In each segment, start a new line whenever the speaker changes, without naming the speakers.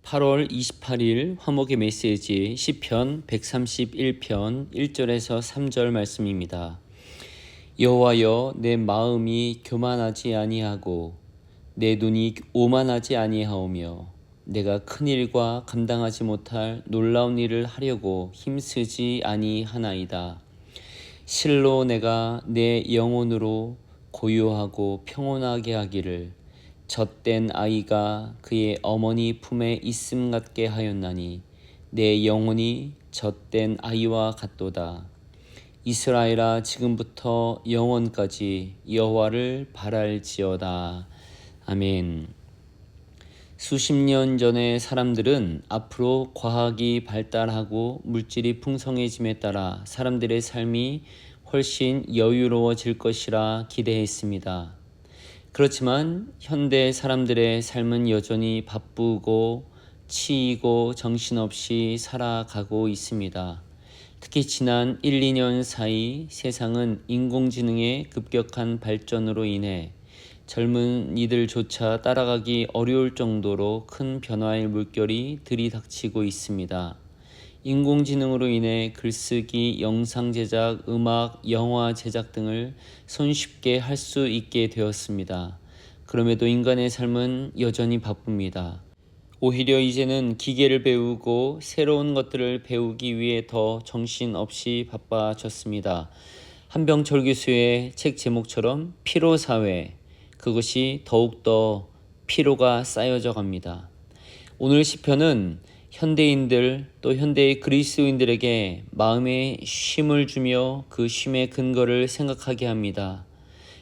8월 28일 화목의 메시지 시편 131편 1절에서 3절 말씀입니다. 여호와여, 내 마음이 교만하지 아니하고 내 눈이 오만하지 아니하오며 내가 큰 일과 감당하지 못할 놀라운 일을 하려고 힘쓰지 아니하나이다. 실로 내가 내 영혼으로 고요하고 평온하게 하기를 젖된 아이가 그의 어머니 품에 있음 같게 하였나니 내 영혼이 젖된 아이와 같도다. 이스라엘아, 지금부터 영원까지 여호와를 바랄지어다. 아멘. 수십 년 전의 사람들은 앞으로 과학이 발달하고 물질이 풍성해짐에 따라 사람들의 삶이 훨씬 여유로워질 것이라 기대했습니다. 그렇지만 현대 사람들의 삶은 여전히 바쁘고 치이고 정신없이 살아가고 있습니다. 특히 지난 1, 2년 사이 세상은 인공지능의 급격한 발전으로 인해 젊은이들조차 따라가기 어려울 정도로 큰 변화의 물결이 들이닥치고 있습니다. 인공지능으로 인해 글쓰기, 영상 제작, 음악, 영화 제작 등을 손쉽게 할 수 있게 되었습니다. 그럼에도 인간의 삶은 여전히 바쁩니다. 오히려 이제는 기계를 배우고 새로운 것들을 배우기 위해 더 정신없이 바빠졌습니다. 한병철 교수의 책 제목처럼 피로사회, 그것이 더욱더 피로가 쌓여져 갑니다. 오늘 시편은 현대인들 또 현대의 그리스도인들에게 마음의 쉼을 주며 그 쉼의 근거를 생각하게 합니다.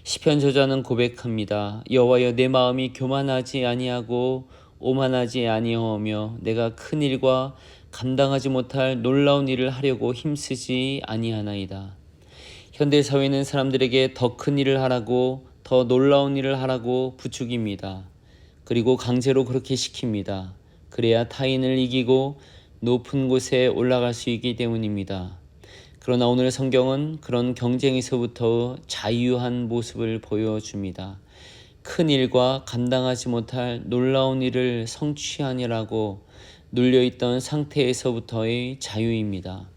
시편 저자는 고백합니다. 여호와여, 내 마음이 교만하지 아니하고 오만하지 아니하오며 내가 큰 일과 감당하지 못할 놀라운 일을 하려고 힘쓰지 아니하나이다. 현대 사회는 사람들에게 더 큰 일을 하라고, 더 놀라운 일을 하라고 부추깁니다. 그리고 강제로 그렇게 시킵니다. 그래야 타인을 이기고 높은 곳에 올라갈 수 있기 때문입니다. 그러나 오늘 성경은 그런 경쟁에서부터 자유한 모습을 보여줍니다. 큰 일과 감당하지 못할 놀라운 일을 성취하느라고 눌려있던 상태에서부터의 자유입니다.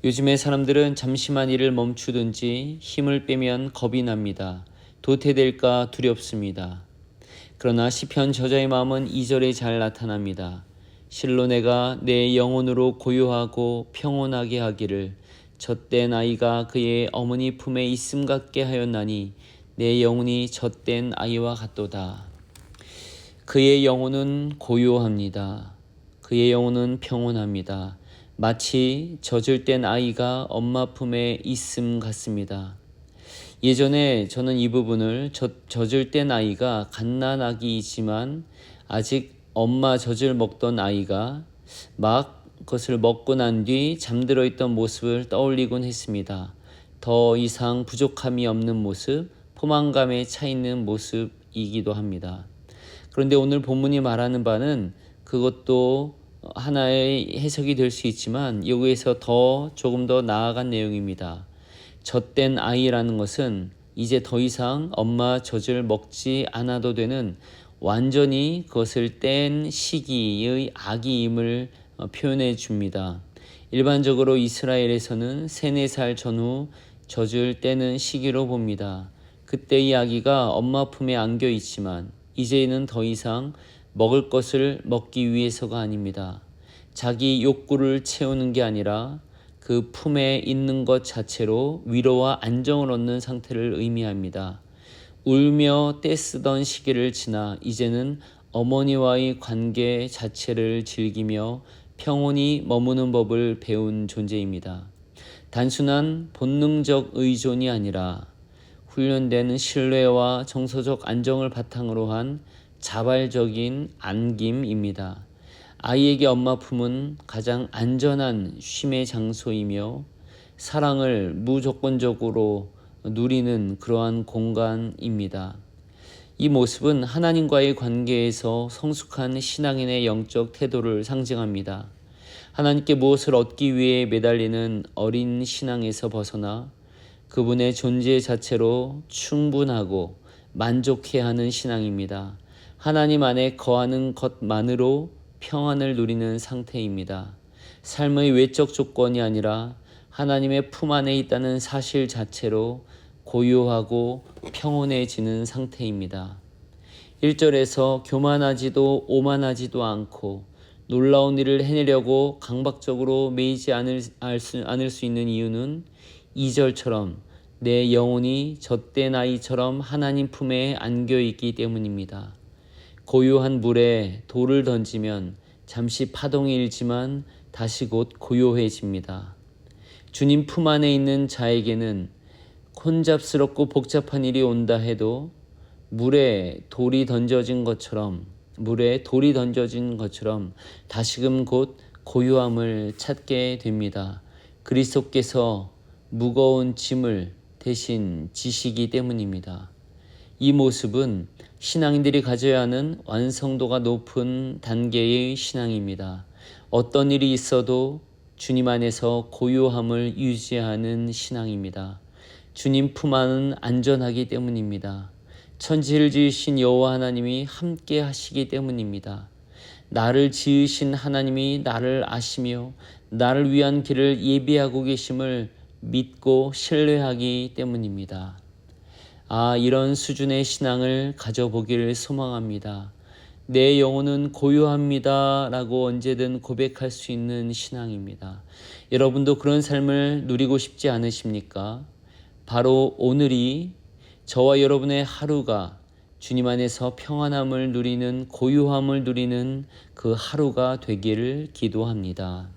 요즘의 사람들은 잠시만 일을 멈추든지 힘을 빼면 겁이 납니다. 도태될까 두렵습니다. 그러나 시편 저자의 마음은 2절에 잘 나타납니다. 실로 내가 내 영혼으로 고요하고 평온하게 하기를 젖된 아이가 그의 어머니 품에 있음 같게 하였나니 내 영혼이 젖된 아이와 같도다. 그의 영혼은 고요합니다. 그의 영혼은 평온합니다. 마치 젖을 뗀 아이가 엄마 품에 있음 같습니다. 예전에 저는 이 부분을 젖을 뗀 아이가 갓난아기이지만 아직 엄마 젖을 먹던 아이가 막 그것을 먹고 난 뒤 잠들어 있던 모습을 떠올리곤 했습니다. 더 이상 부족함이 없는 모습, 포만감에 차 있는 모습이기도 합니다. 그런데 오늘 본문이 말하는 바는 그것도 하나의 해석이 될 수 있지만 여기에서 조금 더 나아간 내용입니다. 젖된 아이라는 것은 이제 더 이상 엄마 젖을 먹지 않아도 되는 완전히 그것을 뗀 시기의 아기임을 표현해 줍니다. 일반적으로 이스라엘에서는 3, 4살 전후 젖을 떼는 시기로 봅니다. 그때 이 아기가 엄마 품에 안겨 있지만 이제는 더 이상 먹을 것을 먹기 위해서가 아닙니다. 자기 욕구를 채우는 게 아니라 그 품에 있는 것 자체로 위로와 안정을 얻는 상태를 의미합니다. 울며 떼쓰던 시기를 지나 이제는 어머니와의 관계 자체를 즐기며 평온히 머무는 법을 배운 존재입니다. 단순한 본능적 의존이 아니라 훈련된 신뢰와 정서적 안정을 바탕으로 한 자발적인 안김입니다. 아이에게 엄마 품은 가장 안전한 쉼의 장소이며 사랑을 무조건적으로 누리는 그러한 공간입니다. 이 모습은 하나님과의 관계에서 성숙한 신앙인의 영적 태도를 상징합니다. 하나님께 무엇을 얻기 위해 매달리는 어린 신앙에서 벗어나 그분의 존재 자체로 충분하고 만족해야 하는 신앙입니다. 하나님 안에 거하는 것만으로 평안을 누리는 상태입니다. 삶의 외적 조건이 아니라 하나님의 품 안에 있다는 사실 자체로 고요하고 평온해지는 상태입니다. 1절에서 교만하지도 오만하지도 않고 놀라운 일을 해내려고 강박적으로 매이지 않을 수 있는 이유는 2절처럼 내 영혼이 젖된 아이처럼 하나님 품에 안겨 있기 때문입니다. 고요한 물에 돌을 던지면 잠시 파동이 일지만 다시 곧 고요해집니다. 주님 품 안에 있는 자에게는 혼잡스럽고 복잡한 일이 온다 해도 물에 돌이 던져진 것처럼 다시금 곧 고요함을 찾게 됩니다. 그리스도께서 무거운 짐을 대신 지시기 때문입니다. 이 모습은 신앙인들이 가져야 하는 완성도가 높은 단계의 신앙입니다. 어떤 일이 있어도 주님 안에서 고요함을 유지하는 신앙입니다. 주님 품 안은 안전하기 때문입니다. 천지를 지으신 여호와 하나님이 함께 하시기 때문입니다. 나를 지으신 하나님이 나를 아시며 나를 위한 길을 예비하고 계심을 믿고 신뢰하기 때문입니다. 이런 수준의 신앙을 가져보기를 소망합니다. 내 영혼은 고요합니다 라고 언제든 고백할 수 있는 신앙입니다. 여러분도 그런 삶을 누리고 싶지 않으십니까? 바로 오늘이 저와 여러분의 하루가 주님 안에서 평안함을 누리는, 고요함을 누리는 그 하루가 되기를 기도합니다.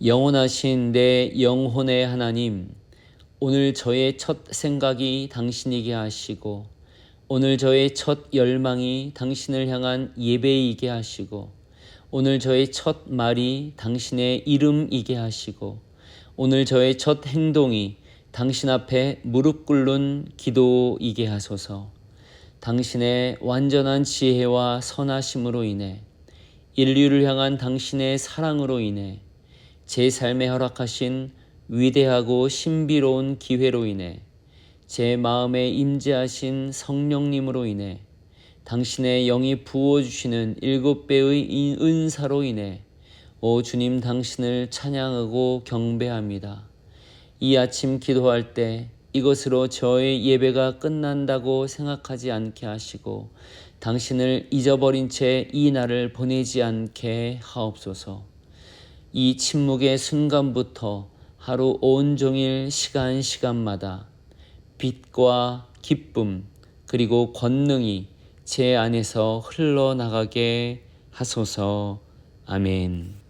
영원하신 내 영혼의 하나님, 오늘 저의 첫 생각이 당신이게 하시고 오늘 저의 첫 열망이 당신을 향한 예배이게 하시고 오늘 저의 첫 말이 당신의 이름이게 하시고 오늘 저의 첫 행동이 당신 앞에 무릎 꿇는 기도이게 하소서. 당신의 완전한 지혜와 선하심으로 인해 인류를 향한 당신의 사랑으로 인해 제 삶에 허락하신 위대하고 신비로운 기회로 인해 제 마음에 임재하신 성령님으로 인해 당신의 영이 부어주시는 7배의 은사로 인해 오 주님 당신을 찬양하고 경배합니다. 이 아침 기도할 때 이것으로 저의 예배가 끝난다고 생각하지 않게 하시고 당신을 잊어버린 채 이 날을 보내지 않게 하옵소서. 이 침묵의 순간부터 하루 온종일 시간마다 빛과 기쁨 그리고 권능이 제 안에서 흘러나가게 하소서. 아멘.